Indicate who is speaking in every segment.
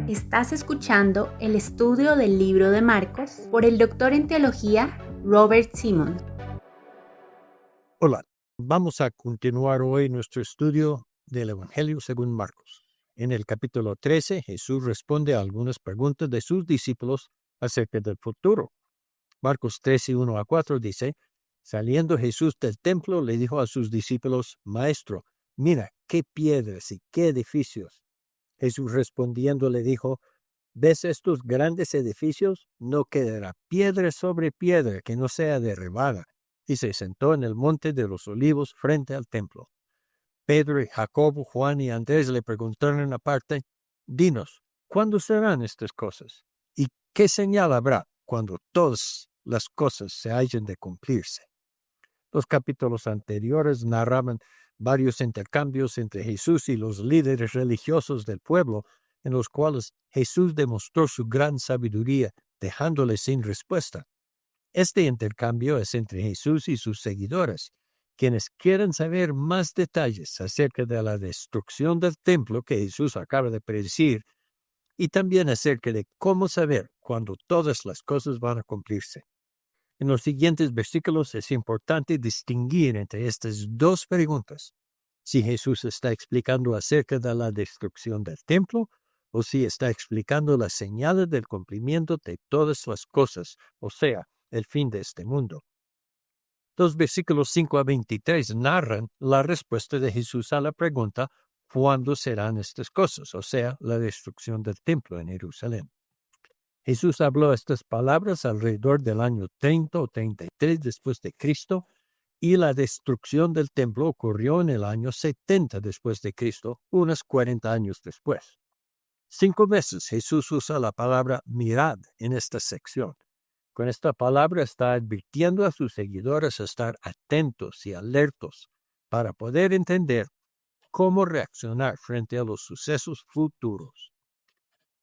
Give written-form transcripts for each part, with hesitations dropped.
Speaker 1: Estás escuchando el estudio del libro de Marcos por el doctor en teología Robert Simmons.
Speaker 2: Hola, vamos a continuar hoy nuestro estudio del Evangelio según Marcos. En el capítulo 13, Jesús responde a algunas preguntas de sus discípulos acerca del futuro. Marcos 13, 1-4 dice, saliendo Jesús del templo, le dijo a sus discípulos, Maestro, mira qué piedras y qué edificios. Jesús respondiendo le dijo, ¿ves estos grandes edificios? No quedará piedra sobre piedra que no sea derribada. Y se sentó en el monte de los olivos frente al templo. Pedro y Jacobo, Juan y Andrés le preguntaron aparte, dinos, ¿cuándo serán estas cosas? ¿Y qué señal habrá cuando todas las cosas se hayan de cumplirse? Los capítulos anteriores narraban varios intercambios entre Jesús y los líderes religiosos del pueblo, en los cuales Jesús demostró su gran sabiduría, dejándoles sin respuesta. Este intercambio es entre Jesús y sus seguidores, quienes quieren saber más detalles acerca de la destrucción del templo que Jesús acaba de predecir, y también acerca de cómo saber cuándo todas las cosas van a cumplirse. En los siguientes versículos es importante distinguir entre estas dos preguntas, si Jesús está explicando acerca de la destrucción del templo o si está explicando las señales del cumplimiento de todas las cosas, o sea, el fin de este mundo. Los versículos 5-23 narran la respuesta de Jesús a la pregunta ¿cuándo serán estas cosas? O sea, la destrucción del templo en Jerusalén. Jesús habló estas palabras alrededor del año 30 o 33 después de Cristo, y la destrucción del templo ocurrió en el año 70 después de Cristo, unos 40 años después. 5 veces Jesús usa la palabra mirad en esta sección. Con esta palabra está advirtiendo a sus seguidores a estar atentos y alertos para poder entender cómo reaccionar frente a los sucesos futuros.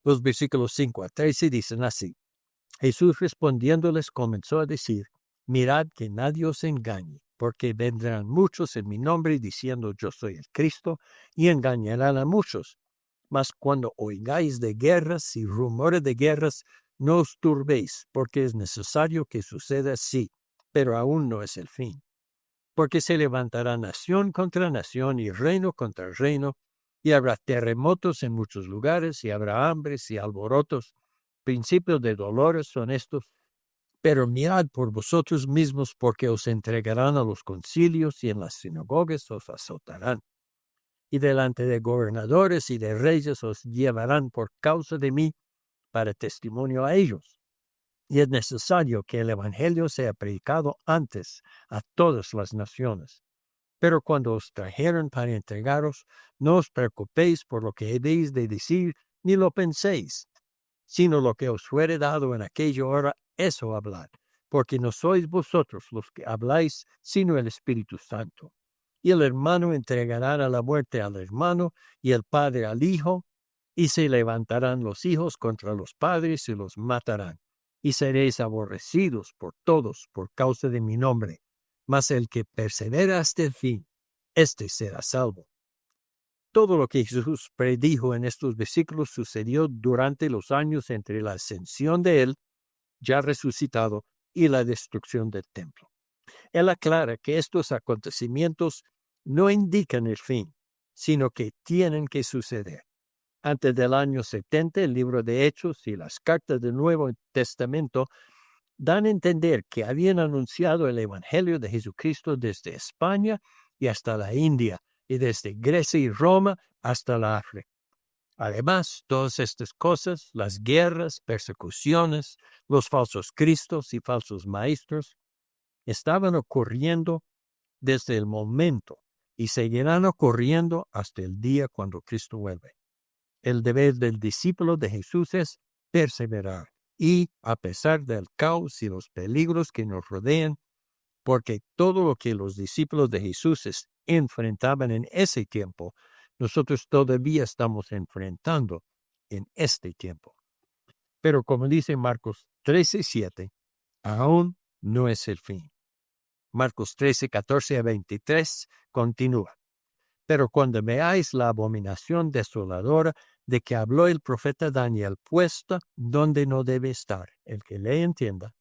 Speaker 2: Los versículos 5-13 dicen así, Jesús respondiéndoles comenzó a decir, mirad que nadie os engañe, porque vendrán muchos en mi nombre diciendo yo soy el Cristo, y engañarán a muchos. Mas cuando oigáis de guerras y rumores de guerras, no os turbéis, porque es necesario que suceda así, pero aún no es el fin. Porque se levantará nación contra nación y reino contra reino, y habrá terremotos en muchos lugares, y habrá hambres y alborotos. Principios de dolores son estos, pero mirad por vosotros mismos, porque os entregarán a los concilios y en las sinagogas os azotarán. Y delante de gobernadores y de reyes os llevarán por causa de mí para testimonio a ellos. Y es necesario que el evangelio sea predicado antes a todas las naciones. Pero cuando os trajeren para entregaros, no os preocupéis por lo que habéis de decir, ni lo penséis, sino lo que os fuere dado en aquella hora, eso hablad, porque no sois vosotros los que habláis, sino el Espíritu Santo. Y el hermano entregará a la muerte al hermano, y el padre al hijo, y se levantarán los hijos contra los padres y los matarán. Y seréis aborrecidos por todos por causa de mi nombre. Mas el que persevera hasta el fin, éste será salvo. Todo lo que Jesús predijo en estos versículos sucedió durante los años entre la ascensión de Él, ya resucitado, y la destrucción del templo. Él aclara que estos acontecimientos no indican el fin, sino que tienen que suceder. Antes del año 70, el libro de Hechos y las cartas del Nuevo Testamento dan a entender que habían anunciado el Evangelio de Jesucristo desde España y hasta la India, y desde Grecia y Roma hasta la África. Además, todas estas cosas, las guerras, persecuciones, los falsos cristos y falsos maestros, estaban ocurriendo desde el momento y seguirán ocurriendo hasta el día cuando Cristo vuelve. El deber del discípulo de Jesús es perseverar y, a pesar del caos y los peligros que nos rodean, porque todo lo que los discípulos de Jesús enfrentaban en ese tiempo, nosotros todavía estamos enfrentando en este tiempo. Pero como dice Marcos 13:7, aún no es el fin. Marcos 13:14-23 continúa. Pero cuando veáis la abominación desoladora de que habló el profeta Daniel, puesta donde no debe estar. El que le entienda.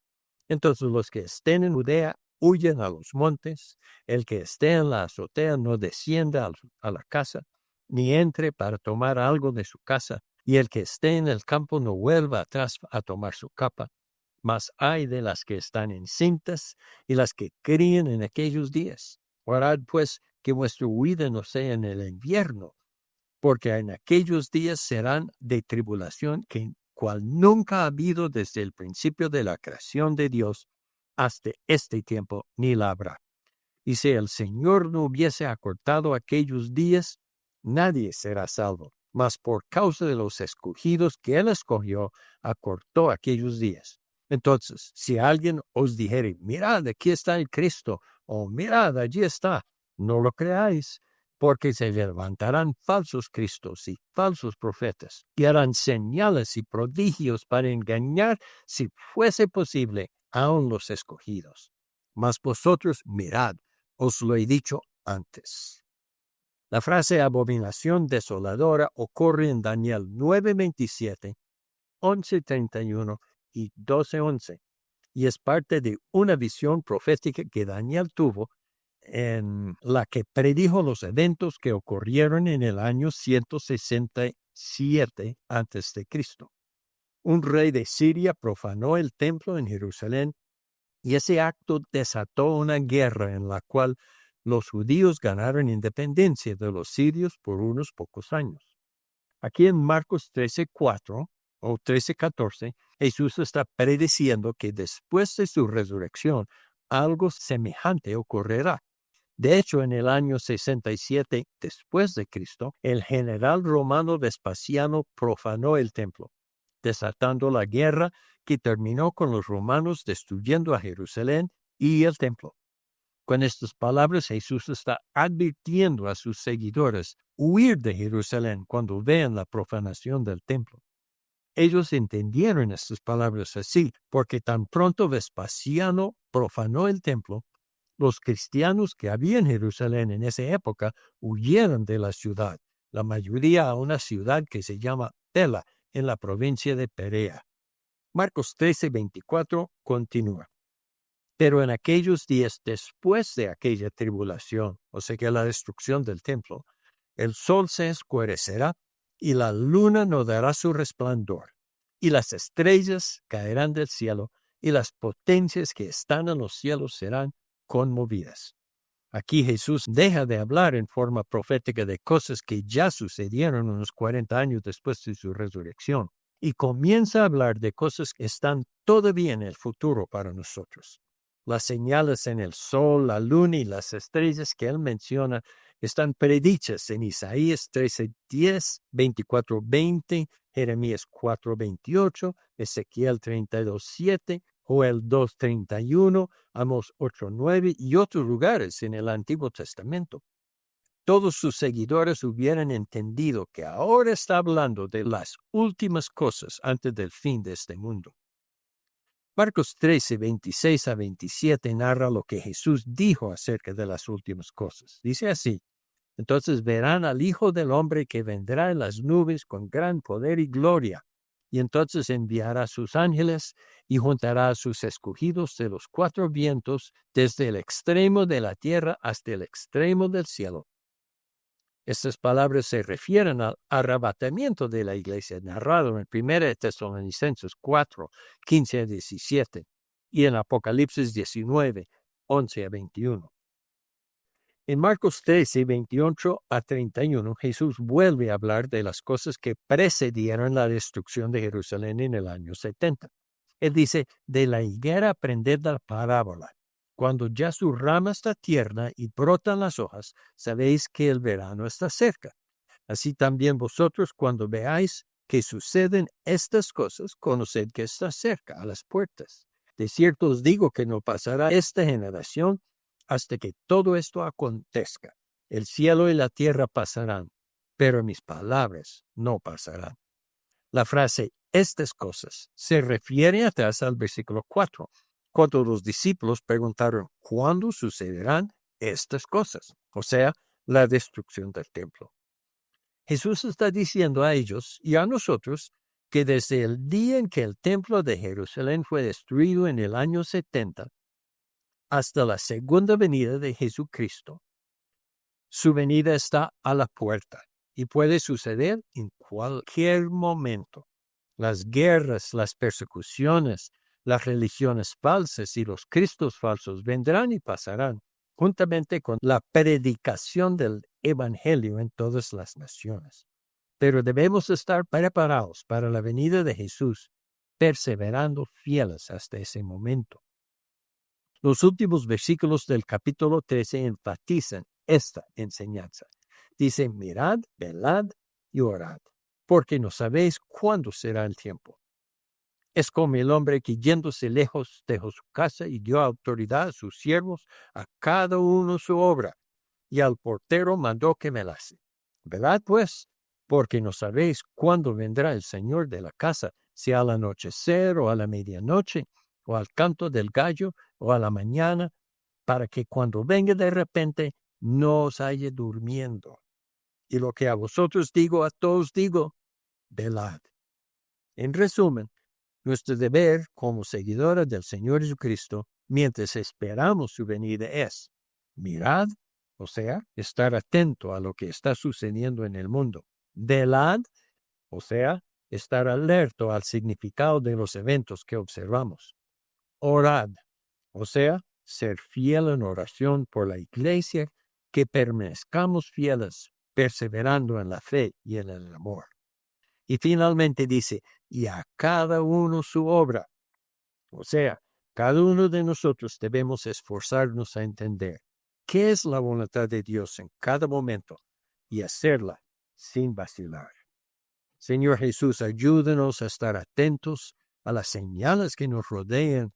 Speaker 2: Entonces los que estén en Judea huyen a los montes, el que esté en la azotea no descienda a la casa, ni entre para tomar algo de su casa, y el que esté en el campo no vuelva atrás a tomar su capa. Mas hay de las que están encintas y las que críen en aquellos días. Orad pues que vuestra huida no sea en el invierno, porque en aquellos días serán de tribulación cual nunca ha habido desde el principio de la creación de Dios hasta este tiempo, ni la habrá. Y si el Señor no hubiese acortado aquellos días, nadie será salvo. Mas por causa de los escogidos que Él escogió, acortó aquellos días. Entonces, si alguien os dijere, mirad, aquí está el Cristo, o mirad, allí está, no lo creáis, porque se levantarán falsos cristos y falsos profetas, y harán señales y prodigios para engañar, si fuese posible, aun los escogidos. Mas vosotros mirad, os lo he dicho antes. La frase abominación desoladora ocurre en Daniel 9:27, 11:31 y 12:11, y es parte de una visión profética que Daniel tuvo en la que predijo los eventos que ocurrieron en el año 167 a.C. Un rey de Siria profanó el templo en Jerusalén y ese acto desató una guerra en la cual los judíos ganaron independencia de los sirios por unos pocos años. Aquí en Marcos 13:4 o 13:14, Jesús está prediciendo que después de su resurrección algo semejante ocurrirá. De hecho, en el año 67 después de Cristo, el general romano Vespasiano profanó el templo, desatando la guerra que terminó con los romanos destruyendo a Jerusalén y el templo. Con estas palabras, Jesús está advirtiendo a sus seguidores huir de Jerusalén cuando vean la profanación del templo. Ellos entendieron estas palabras así, porque tan pronto Vespasiano profanó el templo, los cristianos que había en Jerusalén en esa época huyeron de la ciudad, la mayoría a una ciudad que se llama Pela, en la provincia de Perea. Marcos 13:24 continúa. Pero en aquellos días después de aquella tribulación, o sea que la destrucción del templo, el sol se oscurecerá y la luna no dará su resplandor, y las estrellas caerán del cielo, y las potencias que están en los cielos serán conmovidas. Aquí Jesús deja de hablar en forma profética de cosas que ya sucedieron unos 40 años después de su resurrección y comienza a hablar de cosas que están todavía en el futuro para nosotros. Las señales en el sol, la luna y las estrellas que él menciona están predichas en Isaías 13:10, 24:20, Jeremías 4:28, Ezequiel 32:7, Joel 2:31, Amos 8:9 y otros lugares en el Antiguo Testamento. Todos sus seguidores hubieran entendido que ahora está hablando de las últimas cosas antes del fin de este mundo. Marcos 13:26-27 narra lo que Jesús dijo acerca de las últimas cosas. Dice así: entonces verán al Hijo del Hombre que vendrá en las nubes con gran poder y gloria, y entonces enviará a sus ángeles y juntará a sus escogidos de los cuatro vientos, desde el extremo de la tierra hasta el extremo del cielo. Estas palabras se refieren al arrebatamiento de la iglesia, narrado en 1 Tesalonicenses 4:15-17 y en Apocalipsis 19:11-21. En Marcos 13:28-31, Jesús vuelve a hablar de las cosas que precedieron la destrucción de Jerusalén en el año 70. Él dice, de la higuera aprended la parábola. Cuando ya su rama está tierna y brotan las hojas, sabéis que el verano está cerca. Así también vosotros, cuando veáis que suceden estas cosas, conoced que está cerca, a las puertas. De cierto os digo que no pasará esta generación hasta que todo esto acontezca. El cielo y la tierra pasarán, pero mis palabras no pasarán. La frase estas cosas se refiere atrás al versículo 4, cuando los discípulos preguntaron ¿cuándo sucederán estas cosas? O sea, la destrucción del templo. Jesús está diciendo a ellos y a nosotros que desde el día en que el templo de Jerusalén fue destruido en el año 70 hasta la segunda venida de Jesucristo, su venida está a la puerta y puede suceder en cualquier momento. Las guerras, las persecuciones, las religiones falsas y los cristos falsos vendrán y pasarán, juntamente con la predicación del Evangelio en todas las naciones. Pero debemos estar preparados para la venida de Jesús, perseverando fieles hasta ese momento. Los últimos versículos del capítulo 13 enfatizan esta enseñanza. Dice, mirad, velad y orad, porque no sabéis cuándo será el tiempo. Es como el hombre que yéndose lejos dejó su casa y dio autoridad a sus siervos, a cada uno su obra, y al portero mandó que velase. Velad pues, porque no sabéis cuándo vendrá el Señor de la casa, si al anochecer o a la medianoche, o al canto del gallo o a la mañana, para que cuando venga de repente no os halle durmiendo. Y lo que a vosotros digo, a todos digo, velad. En resumen, nuestro deber como seguidores del Señor Jesucristo, mientras esperamos su venida, es mirad, o sea, estar atento a lo que está sucediendo en el mundo. Velad, o sea, estar alerta al significado de los eventos que observamos. Orad, o sea, ser fiel en oración por la iglesia, que permanezcamos fieles, perseverando en la fe y en el amor. Y finalmente dice, y a cada uno su obra. O sea, cada uno de nosotros debemos esforzarnos a entender qué es la voluntad de Dios en cada momento y hacerla sin vacilar. Señor Jesús, ayúdanos a estar atentos a las señales que nos rodean,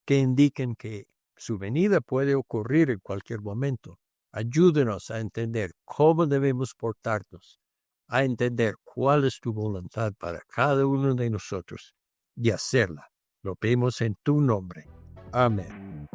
Speaker 2: que indiquen que su venida puede ocurrir en cualquier momento. Ayúdanos a entender cómo debemos portarnos, a entender cuál es tu voluntad para cada uno de nosotros y hacerla. Lo pedimos en tu nombre. Amén.